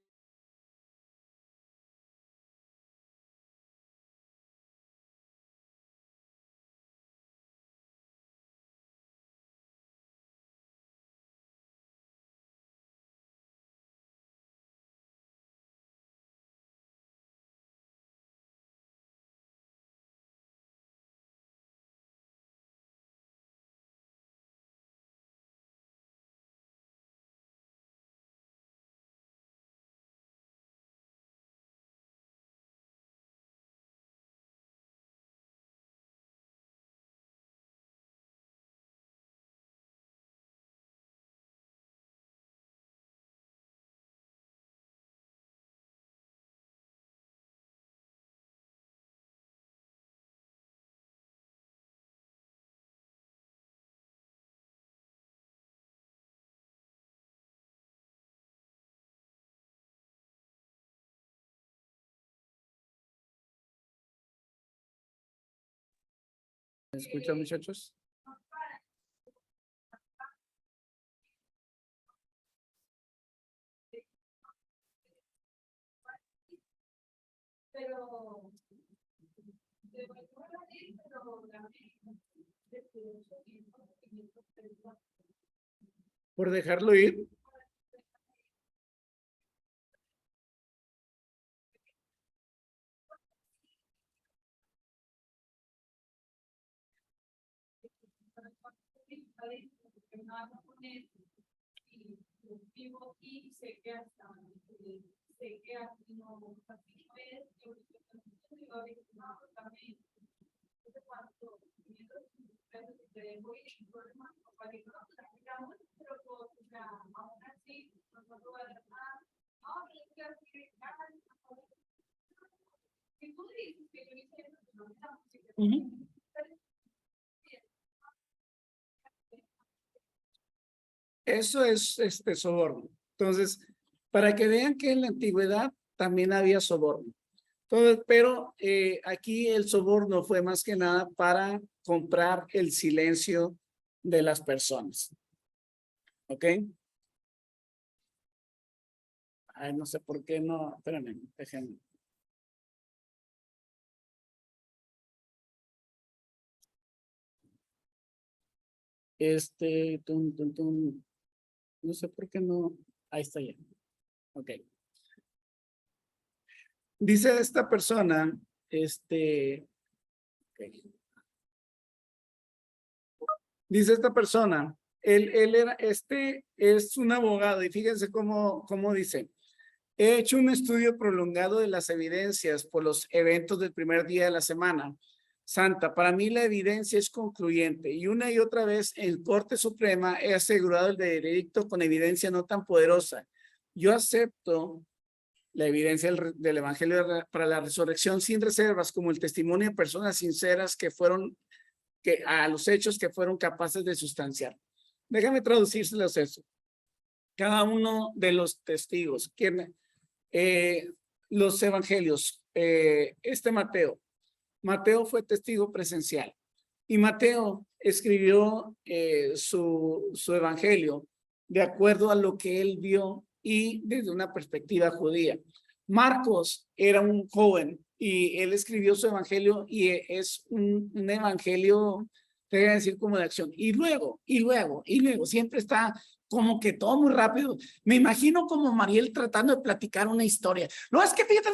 ¿Me escuchan, muchachos? Por dejarlo ir. Eso es soborno. Entonces, para que vean que en la antigüedad también había soborno. Entonces, pero aquí el soborno fue más que nada para comprar el silencio de las personas. ¿Ok? Ay, no sé por qué no. Espérame, déjenme. No sé por qué no. Ahí está ya. Ok. Dice esta persona, ok. Dice esta persona, él era, es un abogado y fíjense cómo dice. He hecho un estudio prolongado de las evidencias por los eventos del primer día de la semana Santa. Para mí la evidencia es concluyente y una y otra vez en Corte Suprema he asegurado el veredicto con evidencia no tan poderosa. Yo acepto la evidencia del Evangelio para la resurrección sin reservas, como el testimonio de personas sinceras a los hechos que fueron capaces de sustanciar. Déjame traducírselos eso. Cada uno de los testigos, los evangelios, Mateo fue testigo presencial y Mateo escribió su evangelio de acuerdo a lo que él vio y desde una perspectiva judía. Marcos era un joven y él escribió su evangelio y es un evangelio, te voy a decir, como de acción. Y luego, siempre está como que todo muy rápido. Me imagino como Mariel tratando de platicar una historia. No, es que fíjate,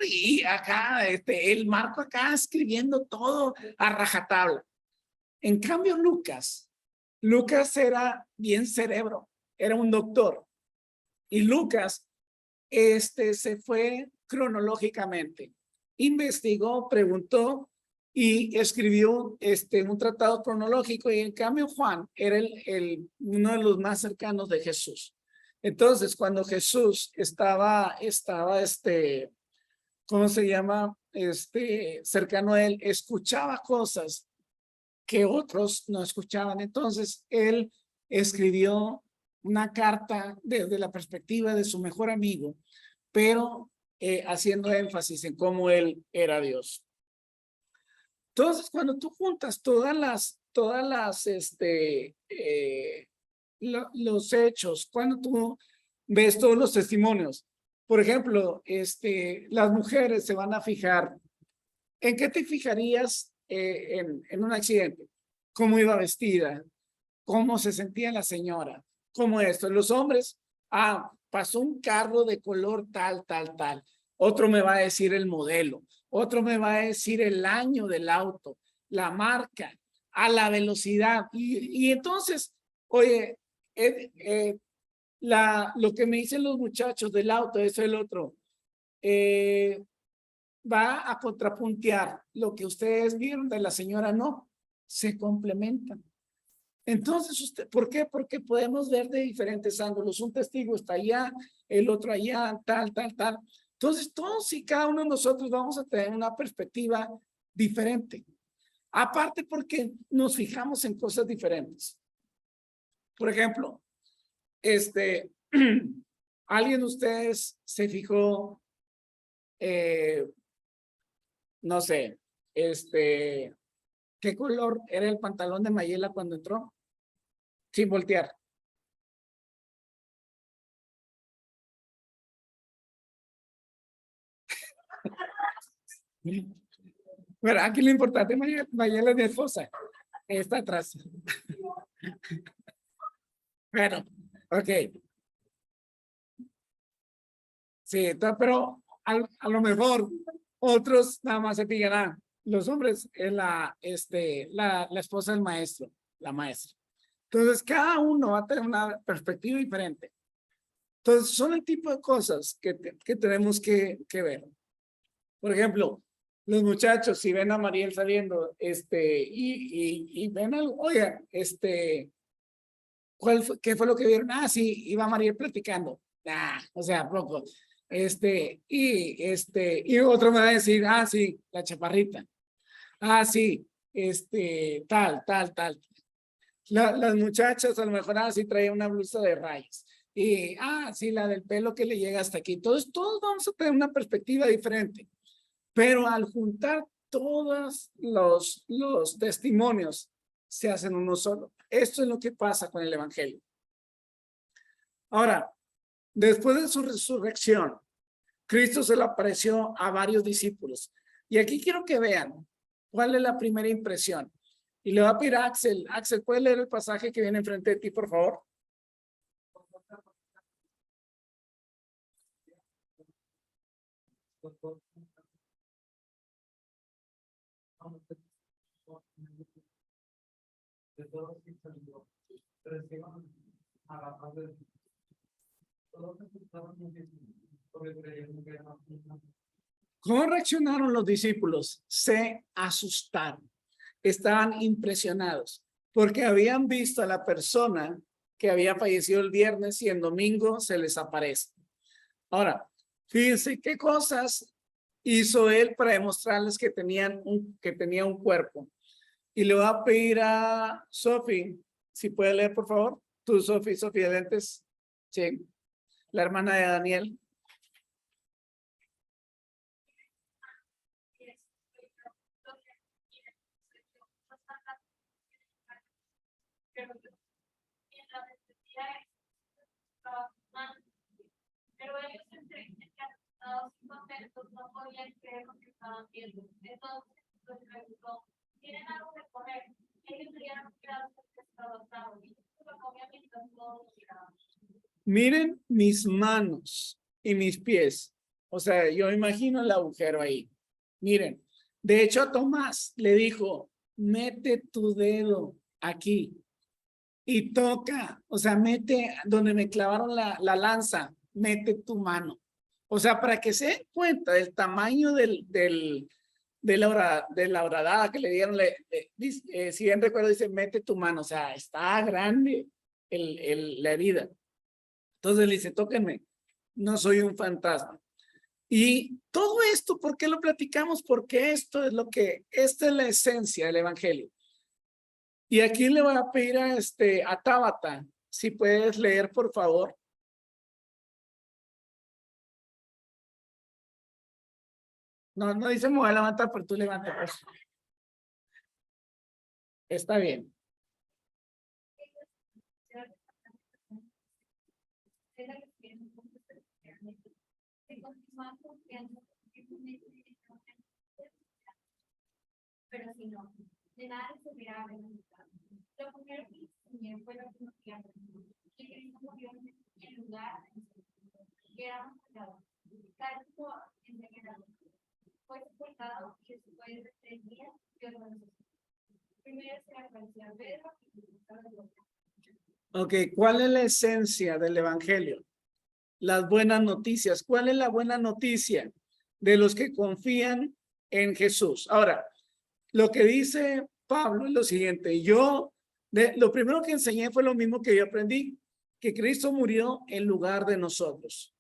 y acá, el Marco acá escribiendo todo a rajatabla. En cambio, Lucas era bien cerebro, era un doctor. Y Lucas, se fue cronológicamente, investigó, preguntó y escribió un tratado cronológico. Y en cambio Juan era uno de los más cercanos de Jesús. Entonces, cuando Jesús estaba ¿cómo se llama? Cercano a él, escuchaba cosas que otros no escuchaban. Entonces, él escribió una carta desde la perspectiva de su mejor amigo, pero haciendo énfasis en cómo él era Dios. Entonces, cuando tú juntas los hechos, cuando tú ves todos los testimonios, por ejemplo, las mujeres se van a fijar. ¿En qué te fijarías en un accidente? ¿Cómo iba vestida? ¿Cómo se sentía la señora? ¿Cómo esto? Los hombres, pasó un carro de color tal. Otro me va a decir el modelo. Otro me va a decir el año del auto, la marca, a la velocidad. Y entonces, oye, lo que me dicen los muchachos del auto, eso el otro, va a contrapuntear lo que ustedes vieron de la señora, no, se complementan. Entonces, ¿por qué? Porque podemos ver de diferentes ángulos. Un testigo está allá, el otro allá, tal. Entonces, todos y cada uno de nosotros vamos a tener una perspectiva diferente. Aparte porque nos fijamos en cosas diferentes. Por ejemplo, ¿alguien de ustedes se fijó, no sé, ¿Qué color era el pantalón de Mayela cuando entró? Sin voltear. Pero aquí lo importante, Mayela es mi esposa. Está atrás. Bueno, ok. Sí, pero a lo mejor otros nada más se fijarán. Los hombres es la esposa del maestro, la maestra. Entonces, cada uno va a tener una perspectiva diferente. Entonces, son el tipo de cosas que tenemos que ver. Por ejemplo, los muchachos, si ven a Mariel saliendo, y ven algo, oiga, ¿qué fue lo que vieron? Ah, sí, iba Mariel platicando. Ah, o sea, poco. Y otro me va a decir, ah, sí, la chaparrita. Ah, sí, tal. Las muchachas a lo mejor así traía una blusa de rayas. Y, sí, la del pelo que le llega hasta aquí. Entonces, todos vamos a tener una perspectiva diferente. Pero al juntar todos los testimonios, se hacen uno solo. Esto es lo que pasa con el Evangelio. Ahora, después de su resurrección, Cristo se le apareció a varios discípulos. Y aquí quiero que vean cuál es la primera impresión. Y le voy a pedir a Axel. Axel, ¿puedes leer el pasaje que viene enfrente de ti, por favor? ¿Cómo reaccionaron los discípulos? Se asustaron. Estaban impresionados porque habían visto a la persona que había fallecido el viernes y el domingo se les aparece. Ahora, fíjense qué cosas hizo él para demostrarles que tenía un cuerpo. Y le voy a pedir a Sofi, si puede leer, por favor. Tú, Sofi de lentes. Sí, la hermana de Daniel. Pero ellos entre contentos no podían creer lo que estaban viendo. Entonces les preguntó, ¿tienen algo de comer? Ellos creían que era un pescado asado y lo comían mientras todos miraban. Miren mis manos y mis pies. O sea, yo imagino el agujero ahí. Miren, de hecho a Tomás le dijo, mete tu dedo aquí y toca, o sea, mete donde me clavaron la si mete tu mano. O sea, para que se den cuenta del tamaño de la horadada que le dieron, si bien recuerdo, dice, mete tu mano, o sea, está grande la herida. Entonces le dice, tóquenme, no soy un fantasma. Y todo esto, ¿por qué lo platicamos? Porque esta es la esencia del Evangelio. Y aquí le voy a pedir a Tabata, si puedes leer, por favor. No dice me voy a levantar, pero tú levanta, pues. Está bien. Pero si no, de nada se hubiera beneficiado. Lo primero que enseñé fue la confianza, que Cristo murió en lugar que éramos pecados. Tal como enseñaron, fue sepultado y después de 3 días Dios lo resucitó. Primero se le apareció a Pedro y después a los. Ok, ¿cuál es la esencia del Evangelio? Las buenas noticias. ¿Cuál es la buena noticia de los que confían en Jesús? Ahora, lo que dice Pablo es lo siguiente. Lo primero que enseñé fue lo mismo que yo aprendí, que Cristo murió en lugar de nosotros,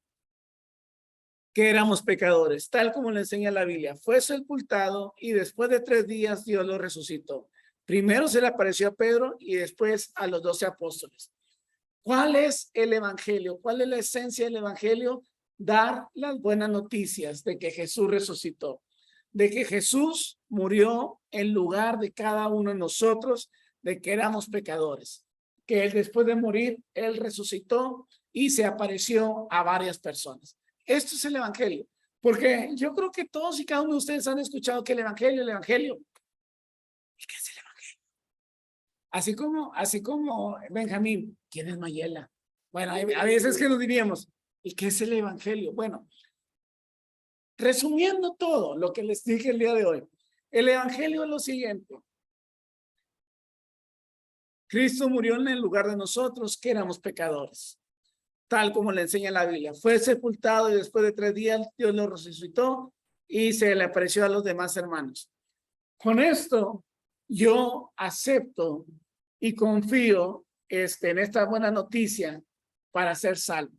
que éramos pecadores, tal como le enseña la Biblia. Fue sepultado y después de 3 días Dios lo resucitó. Primero se le apareció a Pedro y después a los 12 apóstoles. ¿Cuál es el Evangelio? ¿Cuál es la esencia del Evangelio? Dar las buenas noticias de que Jesús resucitó. de que Jesús murió en lugar de cada uno de nosotros, de que éramos pecadores, que él, después de morir, él resucitó y se apareció a varias personas. Esto es el evangelio, porque yo creo que todos y cada uno de ustedes han escuchado que el evangelio. ¿Y qué es el evangelio? Así como Benjamín, ¿quién es Mayela? Bueno, a veces que nos diríamos, ¿y qué es el evangelio? Bueno, resumiendo todo lo que les dije el día de hoy, el evangelio es lo siguiente. Cristo murió en el lugar de nosotros, que éramos pecadores, tal como le enseña la Biblia. Fue sepultado y después de 3 días Dios lo resucitó y se le apareció a los demás hermanos. Con esto, yo acepto y confío en esta buena noticia para ser salvo.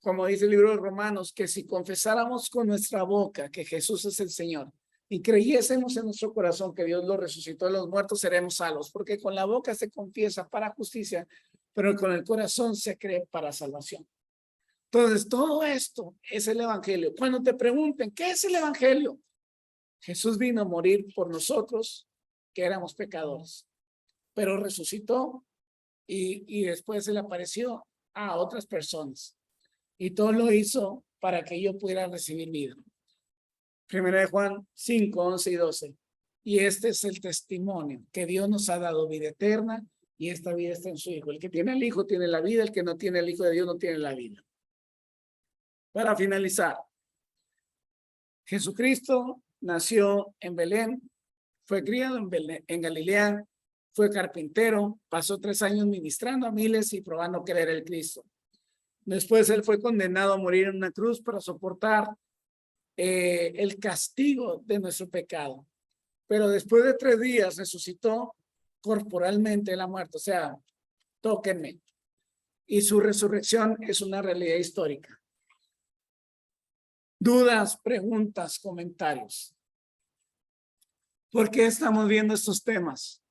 Como dice el libro de Romanos, que si confesáramos con nuestra boca que Jesús es el Señor y creyésemos en nuestro corazón que Dios lo resucitó de los muertos, seremos salvos, porque con la boca se confiesa para justicia, pero con el corazón se cree para salvación. Entonces, todo esto es el evangelio. Cuando te pregunten, ¿qué es el evangelio? Jesús vino a morir por nosotros, que éramos pecadores, pero resucitó y después se le apareció a otras personas. Y todo lo hizo para que yo pudiera recibir vida. Primera de Juan 5, 11 y 12. Y este es el testimonio, que Dios nos ha dado vida eterna y esta vida está en su Hijo. El que tiene el Hijo tiene la vida, el que no tiene el Hijo de Dios no tiene la vida. Para finalizar, Jesucristo nació en Belén, fue criado en Belén, en Galilea, fue carpintero, pasó 3 años ministrando a miles y probando que era el Cristo. Después él fue condenado a morir en una cruz para soportar el castigo de nuestro pecado. Pero después de 3 días resucitó corporalmente de la muerte, o sea, tóquenme. Y su resurrección es una realidad histórica. Dudas, preguntas, comentarios. ¿Por qué estamos viendo estos temas?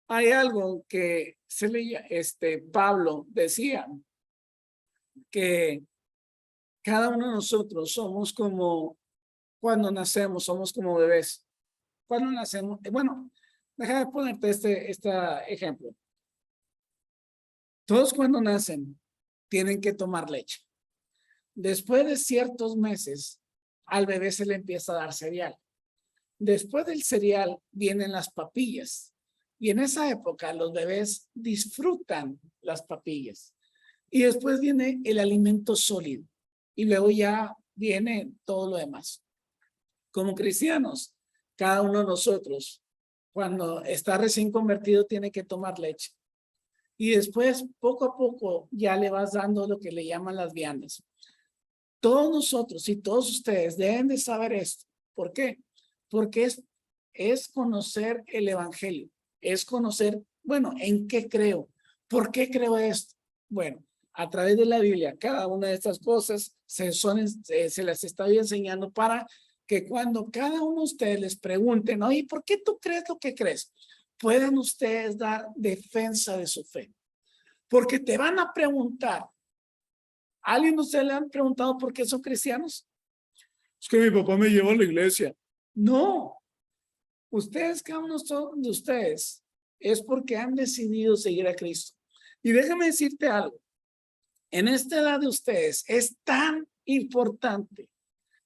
Hay algo que se leía, Pablo decía, que cada uno de nosotros somos como cuando nacemos, somos como bebés. Cuando nacemos, bueno, déjame ponerte este ejemplo. Todos cuando nacen tienen que tomar leche. Después de ciertos meses, al bebé se le empieza a dar cereal. Después del cereal vienen las papillas. Y en esa época los bebés disfrutan las papillas. Y después viene el alimento sólido. Y luego ya viene todo lo demás. Como cristianos, cada uno de nosotros, cuando está recién convertido, tiene que tomar leche. Y después, poco a poco, ya le vas dando lo que le llaman las viandas. Todos nosotros y todos ustedes deben de saber esto. ¿Por qué? Porque es conocer el evangelio. Es conocer, bueno, ¿en qué creo? ¿Por qué creo esto? Bueno, a través de la Biblia, cada una de estas cosas se las estoy enseñando para que cuando cada uno de ustedes les pregunten, oye, ¿por qué tú crees lo que crees? Puedan ustedes dar defensa de su fe. Porque te van a preguntar. ¿A alguien de ustedes le han preguntado por qué son cristianos? Es que mi papá me lleva a la iglesia. No. Ustedes, cada uno de ustedes, es porque han decidido seguir a Cristo. Y déjame decirte algo. En esta edad de ustedes es tan importante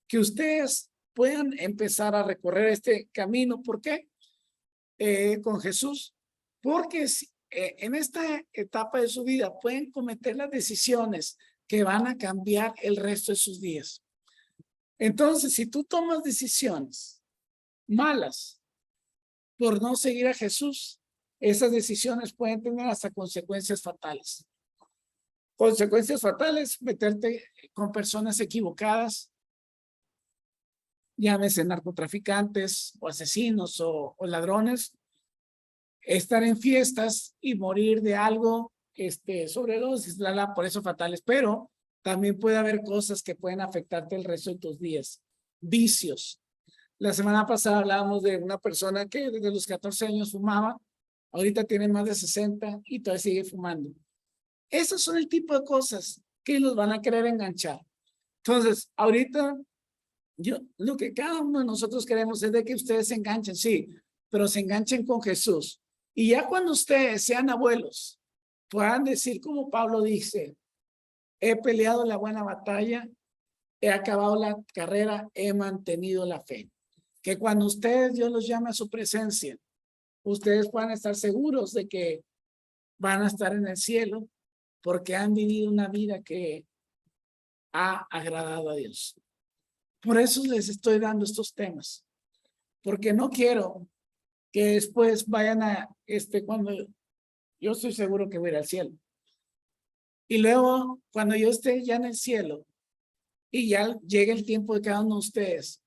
que ustedes puedan empezar a recorrer este camino. ¿Por qué? Con Jesús. Porque en esta etapa de su vida pueden cometer las decisiones que van a cambiar el resto de sus días. Entonces, si tú tomas decisiones malas por no seguir a Jesús, esas decisiones pueden tener hasta consecuencias fatales. Consecuencias fatales, meterte con personas equivocadas, llámese narcotraficantes o asesinos o ladrones, estar en fiestas y morir de algo, sobredosis, por eso fatales, pero también puede haber cosas que pueden afectarte el resto de tus días. Vicios. La semana pasada hablábamos de una persona que desde los 14 años fumaba, ahorita tiene más de 60 y todavía sigue fumando. Esos son el tipo de cosas que los van a querer enganchar. Entonces, ahorita lo que cada uno de nosotros queremos es de que ustedes se enganchen, sí, pero se enganchen con Jesús. Y ya cuando ustedes sean abuelos, puedan decir como Pablo dice, he peleado la buena batalla, he acabado la carrera, he mantenido la fe. Que cuando ustedes, Dios los llame a su presencia, ustedes puedan estar seguros de que van a estar en el cielo porque han vivido una vida que ha agradado a Dios. Por eso les estoy dando estos temas, porque no quiero que después vayan a, cuando yo estoy seguro que voy a ir al cielo. Y luego, cuando yo esté ya en el cielo y ya llegue el tiempo de cada uno de ustedes,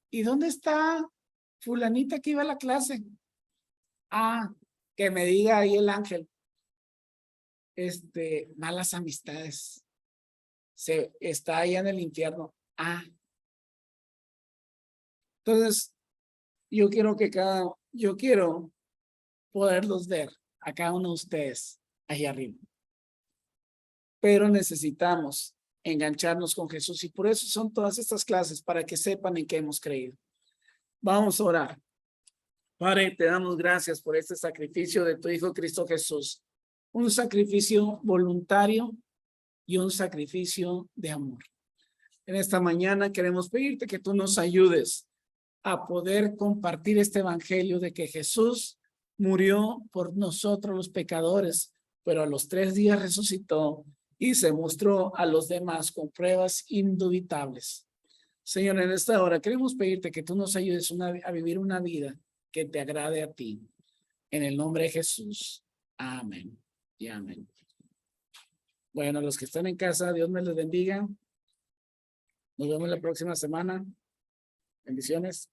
¿y dónde está fulanita que iba a la clase? Que me diga ahí el ángel, malas amistades, está allá en el infierno. Entonces, yo quiero poderlos ver a cada uno de ustedes ahí arriba. Pero necesitamos engancharnos con Jesús y por eso son todas estas clases, para que sepan en qué hemos creído. Vamos a orar. Padre, te damos gracias por este sacrificio de tu Hijo Cristo Jesús. Un sacrificio voluntario y un sacrificio de amor. En esta mañana queremos pedirte que tú nos ayudes a poder compartir este evangelio de que Jesús murió por nosotros los pecadores, pero a los 3 días resucitó y se mostró a los demás con pruebas indubitables. Señor, en esta hora queremos pedirte que tú nos ayudes a vivir una vida que te agrade a ti. En el nombre de Jesús. Amén y amén. Bueno, los que están en casa, Dios me les bendiga. Nos vemos la próxima semana. Bendiciones.